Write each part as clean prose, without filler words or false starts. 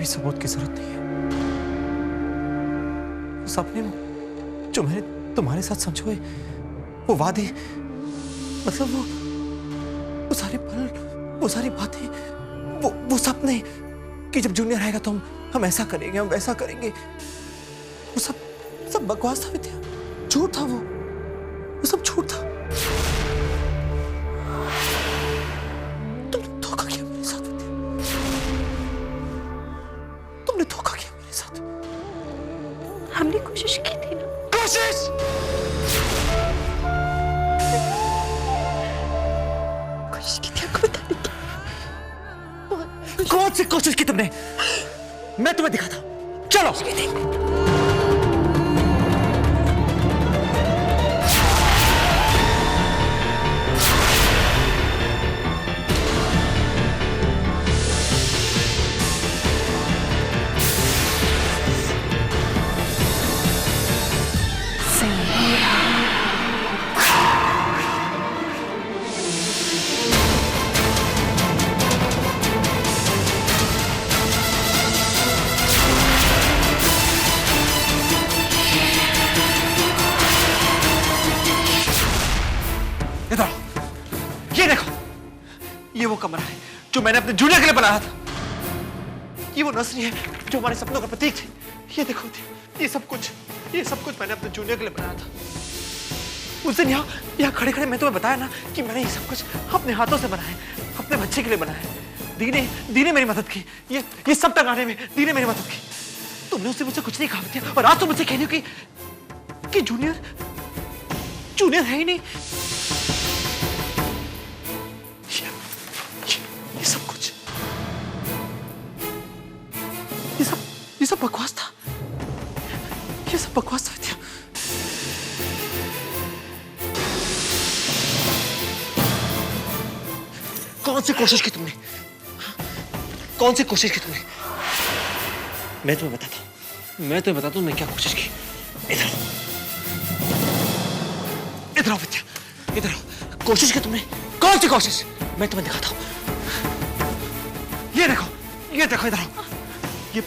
भी सबूत की जरूरत नहीं है। उस सपने में जो मैंने तुम्हारे साथ समझोए, वो वादे, मतलब वो सारे पल, वो सारी बातें, वो सपने कि जब जूनियर आएगा तो हम ऐसा करेंगे, हम वैसा करेंगे, वो सब बकवास था विद्या, झूठ था, वो सब झूठ था। तुमने धोखा किया मेरे साथ विद्या, तुमने धोखा किया मेरे साथ। हमने कोशिश की थी ना। कोशिश? कोशिश की थी आपको बताने की। कौन सी कोशिश की तुमने? मैं तुम्हें दिखाता हूं, चलो। इधर आओ, ये देखो, ये वो कमरा है जो मैंने अपने जूनियर के लिए बनाया था। ये वो नर्सरी है जो हमारे सपनों का प्रतीक थी। ये देखो, ये सब कुछ मैंने अपने जूनियर के लिए बनाया था। उस दिन यहाँ खड़े मैं तुम्हें बताया ना कि मैंने ये सब कुछ अपने हाथों से बनाया है, अपने बच्चे के लिए बनाया है। दी ने मेरी मदद की, ये सब तक आने में दी ने मेरी मदद की। तुमने उससे मुझसे कुछ नहीं कहा विद्या, और आज तुम मुझसे कह रही हो कि जूनियर है ही नहीं। ये सब बकवास था। ये सब बकवास था विद्या। कौन सी कोशिश की तुमने? कौन सी कोशिश की तुमने? मैं तुम्हें बताता हूं मैं क्या कोशिश की। इधर आओ, इधर आओ विद्या, इधर आओ। कोशिश की तुमने? कौन सी कोशिश? मैं तुम्हें दिखाता हूं। ये देखो, इधर आओ। ये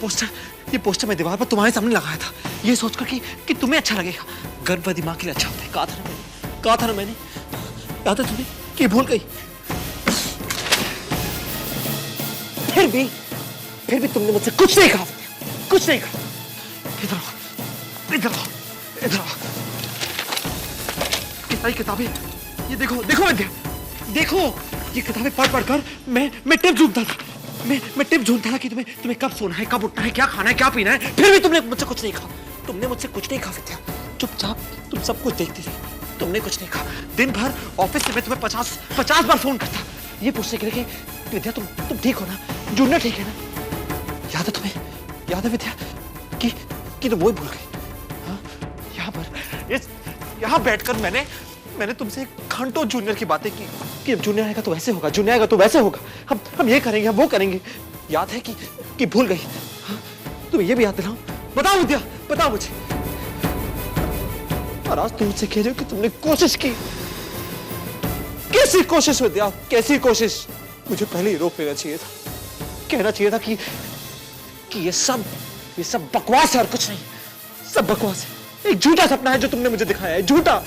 पोस्टर मैं दीवार पर तुम्हारे सामने लगाया था, ये सोचकर कि तुम्हें अच्छा लगेगा। गर्भवती माँ के लिए अच्छा होता है। कहा था ना मैंने। याद है तुम्हें कि भूल गई? फिर भी तुमने मुझसे कुछ नहीं कहा, कुछ नहीं कहा। इधर आओ। ये सारी किताबें, ये देखो विद्या, देखो। ये किताबें पढ़ कर मैं टिप ढूंढता था। मैं टिप ढूंढता था कि तुम्हें कब सोना है, कब उठना है, क्या खाना है, क्या पीना है। फिर भी तुमने मुझसे कुछ नहीं कहा। विद्या। चुपचाप तुम सब कुछ देखती रही, तुमने कुछ नहीं कहा। दिन भर ऑफिस से मैं तुम्हें 50 बार फोन करता, ये पूछने के लिए कि विद्या तुम ठीक हो ना, जूनियर ठीक है ना। याद है विद्या कि तुम वो ही भूल गई। हाँ, यहाँ बैठकर मैंने तुमसे घंटों जूनियर की बातें की कि अब जूनियर आएगा तो वैसे होगा, जूनियर आएगा तो वैसे होगा, हम ये करेंगे, हम वो करेंगे। याद है कि भूल गई? हाँ, तुम्हें ये भी याद दिलाऊं? बताओ विद्या, बताओ मुझे। और आज तुम मुझसे कह रहे हो कि तुमने कोशिश की। कैसी कोशिश विद्या, कैसी कोशिश? मुझे पहले ही रोक लेना चाहिए था, कहना चाहिए था कि ये सब बकवास है और कुछ नहीं। सब बकवास है, एक झूठा सपना है जो तुमने मुझे दिखाया है, झूठा।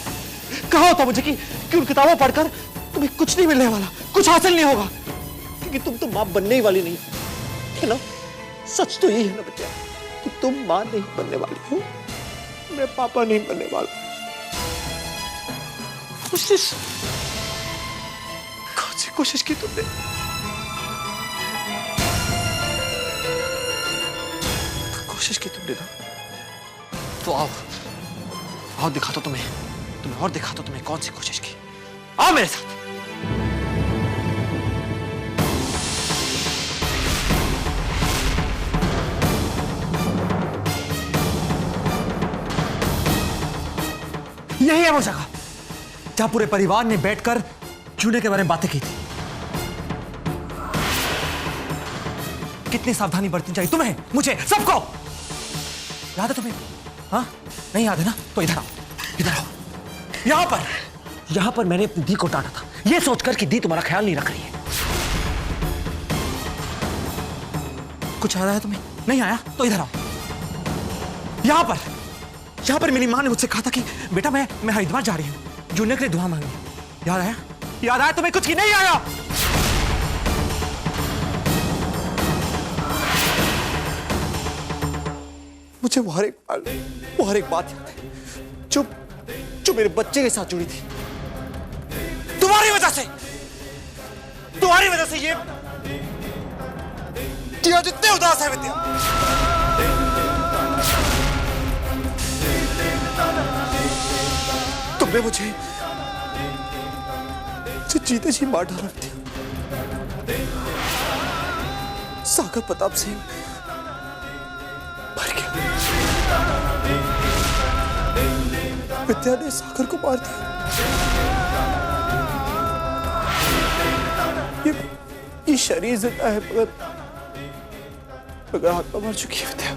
कहा होता मुझे कि उन किताबों पढ़कर तुम्हें कुछ नहीं मिलने वाला, कुछ हासिल नहीं होगा, क्योंकि तुम तो मां बनने ही वाली नहीं है ना। सच तो यही है ना बेटा कि तुम मां नहीं बनने वाली हो, मैं पापा नहीं बनने वाला। कोशिश, कौन सी कोशिश की तुमने? कोशिश की तुमने ना, तो आओ दिखाता तुम्हें और दिखाता तुम्हें कौन सी कोशिश की। आओ मेरे साथ। यही है वो जगह जहां पूरे परिवार ने बैठकर जूनियर के बारे में बातें की थी। कितनी सावधानी बरतनी चाहिए तुम्हें, मुझे, सबको। याद है तुम्हें? हाँ, नहीं याद है ना? तो इधर आओ। यहां पर मैंने अपनी दी को डांटा था, यह सोचकर कि दी तुम्हारा ख्याल नहीं रख रही है। कुछ याद आया तुम्हें? नहीं आया तो इधर आओ। यहाँ पर मेरी माँ ने मुझसे कहा था कि बेटा मैं हरिद्वार जा रही हूँ जूनियर के लिए दुआ मांगने। याद आया तुम्हें कुछ की नहीं आया? मुझे वो हर एक बात याद है जो मेरे बच्चे के साथ जुड़ी थी। तुम्हारी वजह से ये टिया जितने उदास है विद्या। तुमने मुझे जीते जी मार डाला विद्या। सागर प्रताप सिंह मर गया। विद्या ने सागर को मार दिया। ये शरीर जिंदा है मगर आत्मा मर चुकी है विद्या।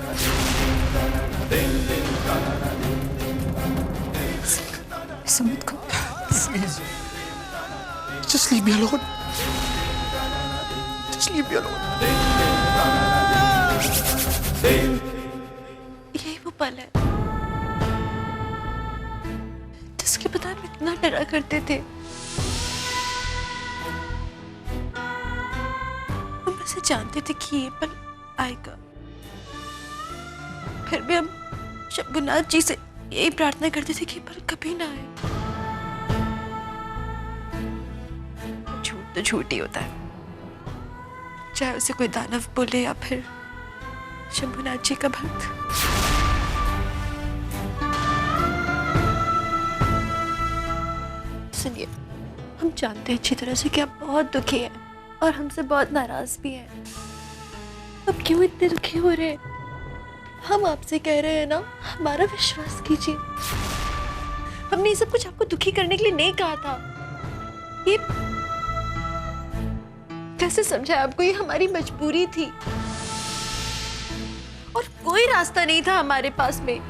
सुमित को please just leave me alone. Just leave me alone. यही वो पल है जिसके बता हम इतना डरा करते थे। हम ऐसे जानते थे कि ये पल आएगा, फिर भी हम शंभुनाथ जी से यही प्रार्थना करते थे कि ये पल कभी ना आए। झूठ तो झूठ ही होता है, चाहे उसे कोई दानव बोले या फिर शंभुनाथ जी का भक्त। सुनिए, हम जानते हैं अच्छी तरह से कि आप बहुत दुखी हैं और हमसे बहुत नाराज भी हैं। अब क्यों इतने दुखी हो रहे हैं? हम आपसे कह रहे हैं ना, हमारा विश्वास कीजिए। हमने ये सब कुछ आपको दुखी करने के लिए नहीं कहा था। ये कैसे समझा आपको, ये हमारी मजबूरी थी और कोई रास्ता नहीं था हमारे पास में।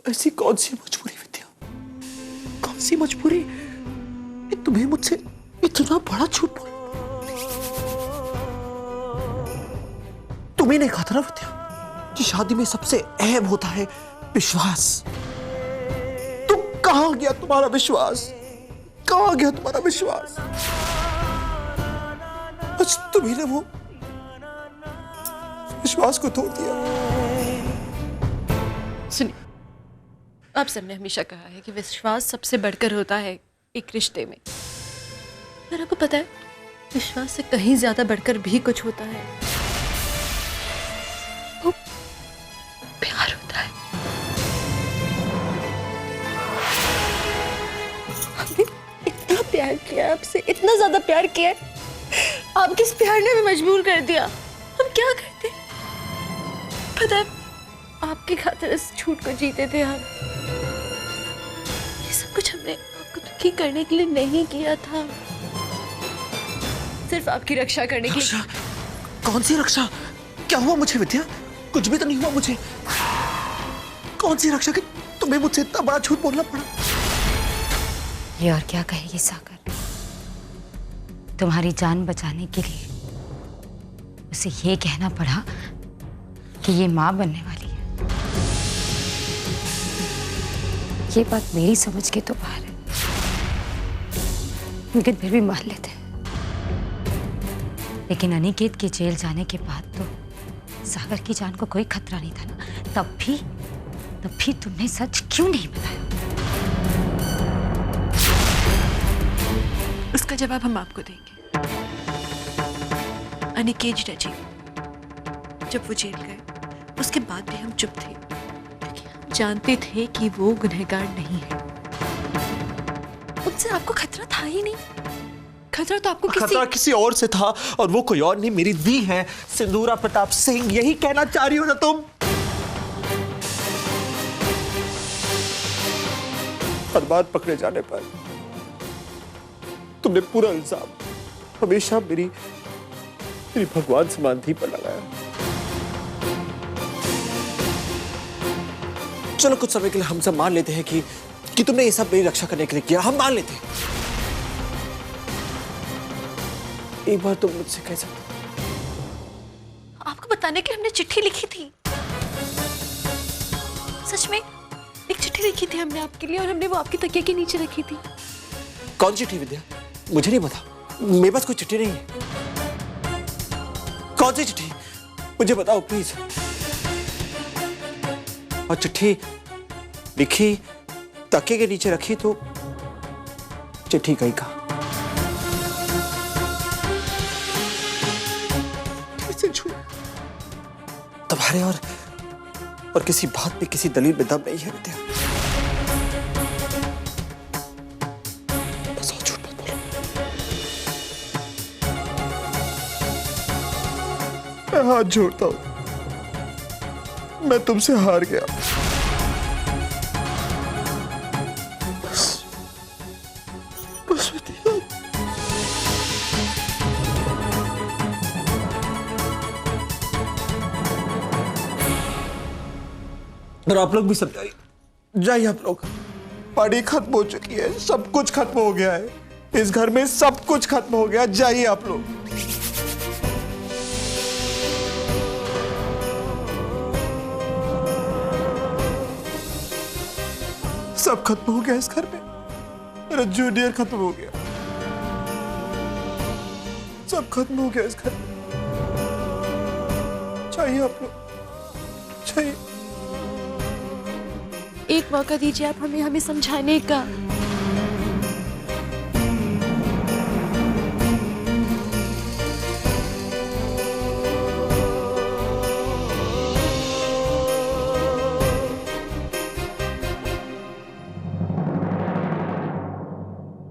ऐसी कौन सी मजबूरी विद्या, कौन सी मजबूरी तुम्हें मुझसे इतना बड़ा झूठ बोल? तुम्ही ने कहा था ना विद्या कि शादी में सबसे अहम होता है विश्वास। तो कहां गया तुम्हारा विश्वास? कहां गया तुम्हारा विश्वास? आज तुम्ही ने वो विश्वास को तोड़ दिया। सुनिए, आप सबने हमेशा कहा है कि विश्वास सबसे बढ़कर होता है एक रिश्ते में। पर आपको पता है, विश्वास से कहीं ज्यादा बढ़कर भी कुछ होता है, वो प्यार होता है। हमने इतना प्यार किया आपसे, इतना ज्यादा प्यार किया, आपके इस प्यार ने हमें मजबूर कर दिया। हम क्या करते? पता है, आपकी खातिर इस झूठ को जीते थे हम। ये सब कुछ हमने आपको दुखी करने के लिए नहीं किया था, सिर्फ आपकी रक्षा करने के लिए। कौन सी रक्षा? क्या हुआ मुझे विद्या? कुछ भी तो नहीं हुआ मुझे। कौन सी रक्षा कि तुम्हें मुझसे इतना बड़ा झूठ बोलना पड़ा? ये और क्या कहेगी सागर, तुम्हारी जान बचाने के लिए उसे ये कहना पड़ा कि ये मां बनने वाली है। ये बात मेरी समझ के तो बाहर है, लेकिन फिर भी मान लेते हैं। लेकिन अनिकेत के जेल जाने के बाद तो सागर की जान को कोई खतरा नहीं था ना। तब भी तुमने सच क्यों नहीं बताया? उसका जवाब हम आपको देंगे। अनिकेत जी जब वो जेल गए, उसके बाद भी हम चुप थे, क्योंकि हम जानते थे कि वो गुनहगार नहीं है। उनसे आपको खतरा था ही नहीं। खतरा तो आपको खतरा किसी और से था, और वो कोई और नहीं, मेरी दी है सिंदूरा प्रताप सिंह। यही कहना चाह रही हो ना तुम? हर बार पकड़े जाने पर तुमने पूरा इल्जाम हमेशा मेरी भगवान समाधि पर लगाया। चलो कुछ समय के लिए हम सब मान लेते हैं कि तुमने ये सब मेरी रक्षा करने के लिए किया, हम मान लेते हैं। एक बार तुम मुझसे कह सकते, आपको बताने के लिए हमने चिट्ठी लिखी थी। सच में एक चिट्ठी लिखी थी हमने आपके लिए, और हमने वो आपके तकिए के नीचे रखी थी। कौन चिट्ठी विद्या? मुझे नहीं पता, मेरे पास कोई चिट्ठी नहीं है। कौन सी चिट्ठी? मुझे बताओ प्लीज। और चिट्ठी लिखी, तकिए के नीचे रखी, तो चिट्ठी कहीं का? तुम्हारे और किसी बात पे, किसी दलील में दम नहीं है विद्या। बस और झूठ मत बोलो। मैं हाथ जोड़ता हूं, मैं तुमसे हार गया। बस विद्या। और आप लोग भी समझाइए, जाइए आप लोग। पार्टी खत्म हो चुकी है, सब कुछ खत्म हो गया है, इस घर में सब कुछ खत्म हो गया। जाइए आप लोग। सब खत्म हो गया इस घर में। मेरा जूनियर खत्म हो गया, सब खत्म हो गया इस घर में। चाहिए आप लोग, चाहिए। एक मौका दीजिए आप हमें समझाने का।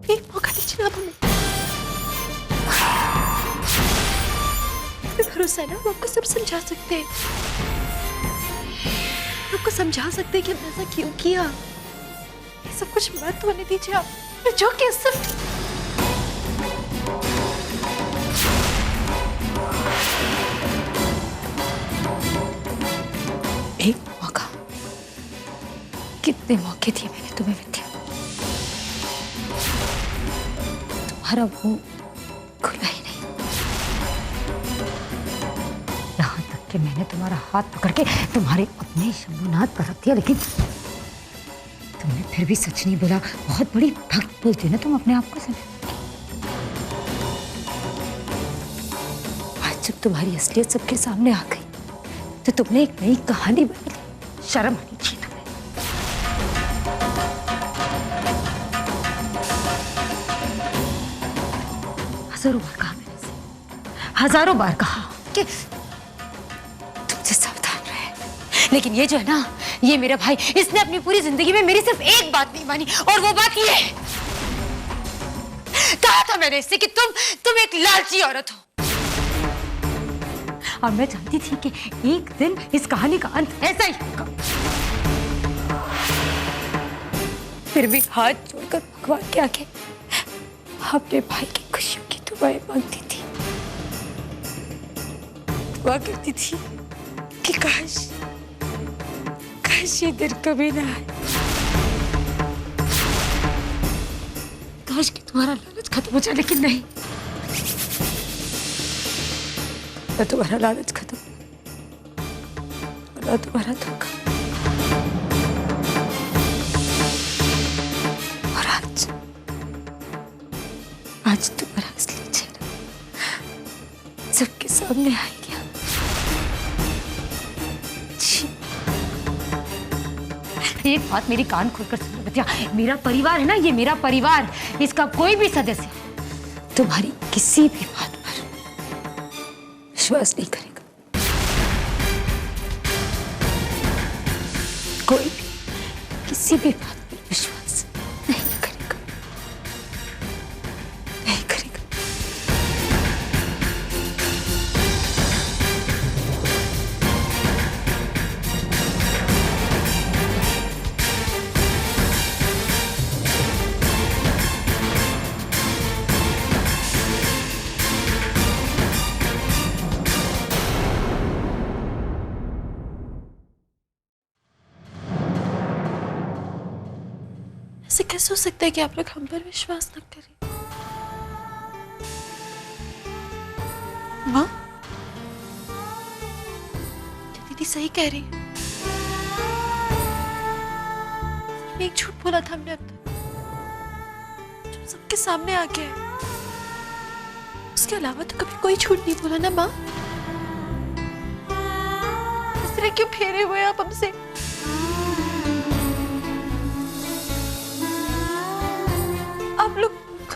एक मौका दीजिए आप हमें। भरोसा है ना, हम आपको सब समझा सकते हैं। आपको समझा सकते हैं कि हमने ऐसा क्यों किया। ये सब कुछ मत होने दीजिए आप, जो कि सिर्फ एक मौका, कितने मौके दिए मैंने तुम्हें विद्या। तुम्हारा मुंह खुला ही नहीं। यहाँ तक कि मैंने तुम्हारा हाथ पकड़ के तुम्हारे अपने शंभुनाथ पर रख दिया, लेकिन तुमने फिर भी सच नहीं बोला। बहुत बड़ी भक्त बोलती हो ना तुम अपने आप को। आज जब तुम्हारी असलियत सबके सामने आ गई तो तुमने एक नई कहानी बना ली। शर्म आनी चाहिए तुम्हें। हजारों बार कहा मैंने से, हजारों बार कहा कि तुमसे सावधान रहे, लेकिन ये जो है ना, ये मेरा भाई, इसने अपनी पूरी जिंदगी में मेरी सिर्फ एक बात नहीं मानी, और वो बात ये है, कहा था मैंने इससे कि तुम एक लालची औरत हो। और मैं जानती थी कि एक दिन इस कहानी का अंत ऐसा ही होगा। फिर भी हाथ जोड़कर भगवान के आगे अपने भाई की खुशियों की दुआएं मांगती थी। दुआ करती थी कि काश ये दिन कभी ना आए। काश कि तुम्हारा लालच खत्म हो जाए, लेकिन नहीं। ना तुम्हारा लालच खत्म, ना तुम्हारा धोखा। और आज तुम्हारा असली चेहरा सबके सामने आ गया। एक बात मेरी कान खोलकर सुनो विद्या, मेरा परिवार है ना, ये मेरा परिवार, इसका कोई भी सदस्य तुम्हारी किसी भी बात पर विश्वास नहीं करेगा। कोई भी किसी भी बात पर विश्वास नहीं करेगा, नहीं करेगा। कैसे हो सकता है कि आप लोग हम पर विश्वास न करें? माँ, दीदी सही कह रही है। एक झूठ बोला था हमने अब तक, जो सबके सामने आ गया है। उसके अलावा तो कभी कोई झूठ नहीं बोला ना माँ। इस तरह क्यों फेरे हुए आप हमसे? आप लोग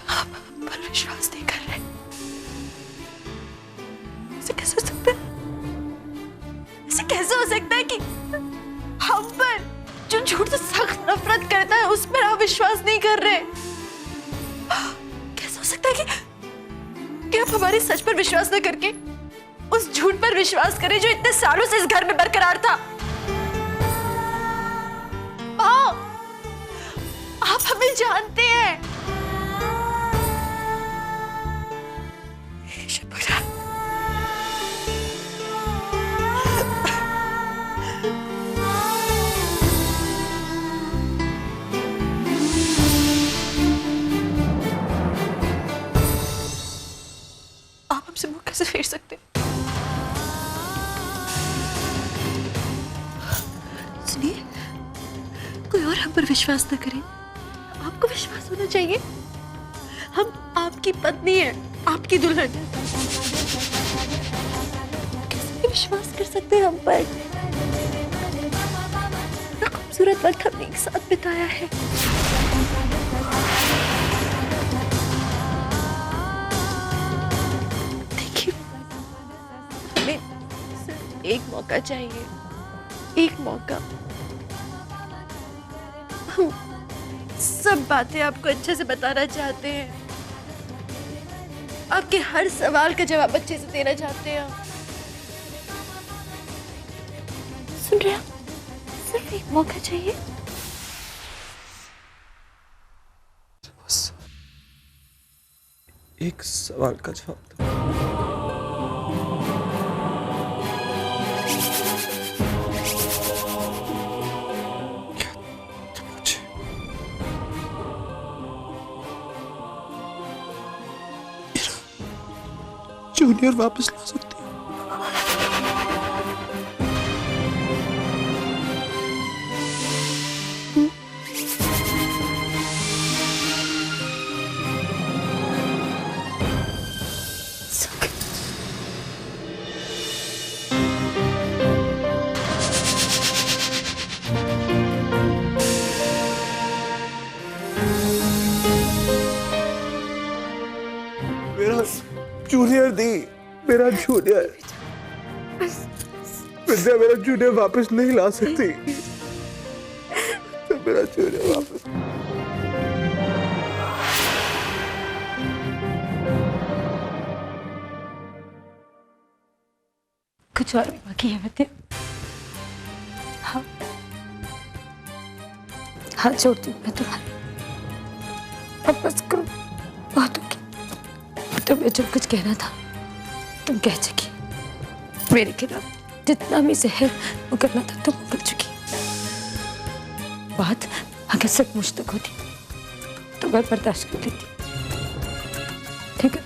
हम पर विश्वास नहीं कर रहे। ऐसे कैसे हो सकता है? ऐसे कैसे हो सकता है कि हम पर जो झूठ से सख्त नफरत करता है उस पर आप विश्वास नहीं कर रहे? कैसे हो सकता है कि आप हमारे सच पर विश्वास न करके उस झूठ पर विश्वास करें जो इतने सालों से इस घर में बरकरार था? माँ, आप हमें जानते हैं। शुक्र। आप हमसे मुंह कैसे फेर सकते हैं? सुनिए, कोई और हम पर विश्वास न करे, आपको विश्वास होना चाहिए। हम आपकी पत्नी है, आपकी दुल्हन है। कैसे विश्वास कर सकते हैं हम पर? इतना खूबसूरत वक्त हमने एक साथ बिताया है। देखिए, हमें सिर्फ एक मौका चाहिए, एक मौका। हम सब बातें आपको अच्छे से बताना चाहते हैं, आपके हर सवाल का जवाब अच्छे से देना चाहते हैं। सुन रहे हैं आप? सिर्फ एक मौका चाहिए। बस एक सवाल का जवाब दो। क्या तुम मुझे जूनियर वापस ला सकती हो? मेरा जूनियर दी, मेरा जूनियर। विद्या मेरा जूनियर वापस नहीं ला सकती। तो मेरा जूनियर वापस। कुछ और भी बाकी है विद्या। हाँ, हाथ जोड़ती हूँ मैं तुम्हारे। अब बस करो, बहुत होगी। तुम्हें जो कुछ कहना था तुम कह चुकी। मेरे खिलाफ जितना भी जहर उगलना था तुम उगल चुकी। बात अगर सचमुच तक होती तो मैं बर्दाश्त कर लेती, लेकिन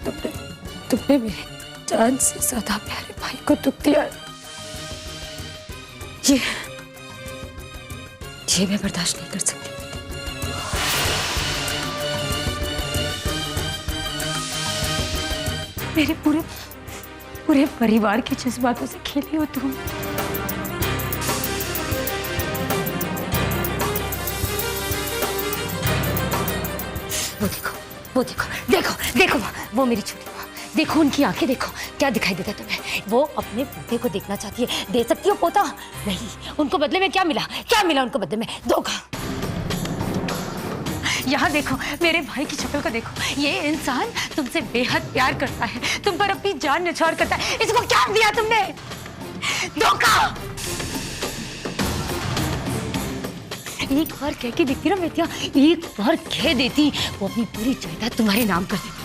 तुमने मेरे जान से ज्यादा प्यारे भाई को दुख दिया। ये मैं बर्दाश्त नहीं कर सकती। मेरे पूरे परिवार के जज्बातों से खेली हो तुम। वो देखो वो मेरी छोटी माँ। देखो उनकी आंखें, देखो क्या दिखाई देता है तुम्हें। वो अपने पोते को देखना चाहती है। दे सकती हो पोता? नहीं। उनको बदले में क्या मिला उनको बदले में? धोखा। यहाँ देखो, मेरे भाई की शक्ल को देखो। ये इंसान तुमसे बेहद प्यार करता है, तुम पर अपनी जान न्यौछावर करता है। इसको क्या दिया तुमने? धोखा। एक बार कह के देखती ना विद्या, एक बार कह देती, वो अपनी पूरी जायदाद तुम्हारे नाम कर देती।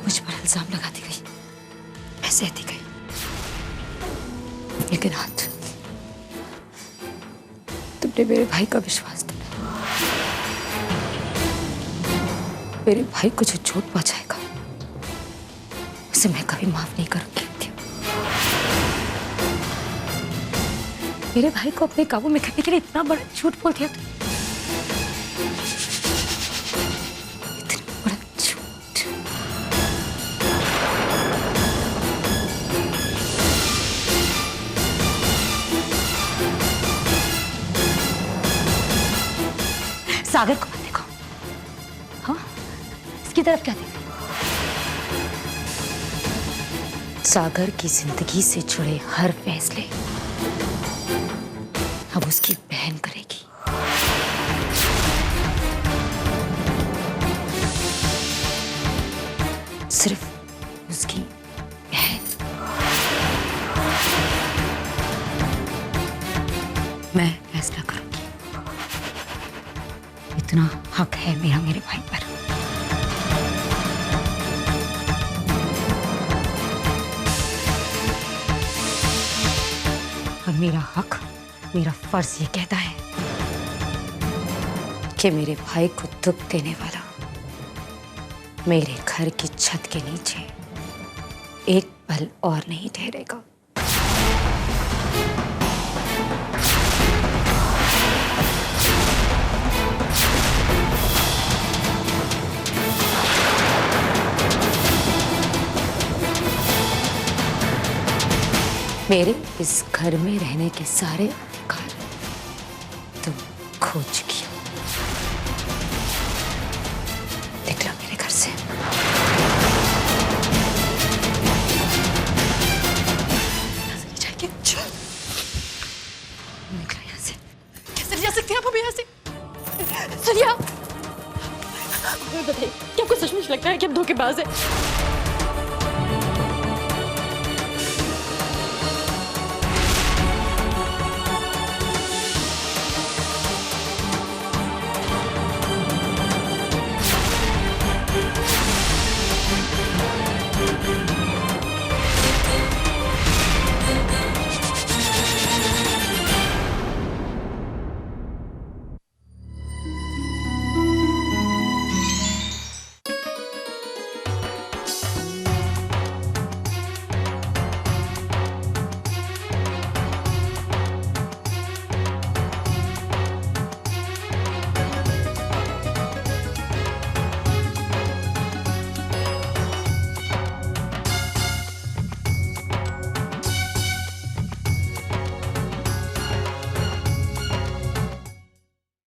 मुझ पर इल्जाम लगाती गई। लेकिन आज तुमने मेरे भाई का विश्वास तोड़ा। मेरे भाई को जो चोट पहुंचाएगा उसे मैं कभी माफ नहीं करूंगी। मेरे भाई को अपने काबू में करने के लिए इतना बड़ा झूठ बोल दिया तुम। इतना बड़ा झूठ। सागर को मत देखो। हाँ, इसकी तरफ क्या देखो? सागर की जिंदगी से जुड़े हर फैसले अब उसकी बहन करेगी। सिर्फ उसकी बहन। मैं फैसला करूंगी। इतना हक है मेरा मेरे भाई पर। और मेरा हक, मेरा फर्ज ये कहता है कि मेरे भाई को दुख देने वाला मेरे घर की छत के नीचे एक पल और नहीं ठहरेगा। मेरे इस घर में रहने के सारे अधिकार तुम खो चुकी हो। निकलो मेरे घर से। निकलो यहाँ से। कैसे ले जा सकते हैं आप हमें यहाँ से? सुनिए, बताइए क्या आपको सचमुच लगता है कि हम धोखेबाज हैं?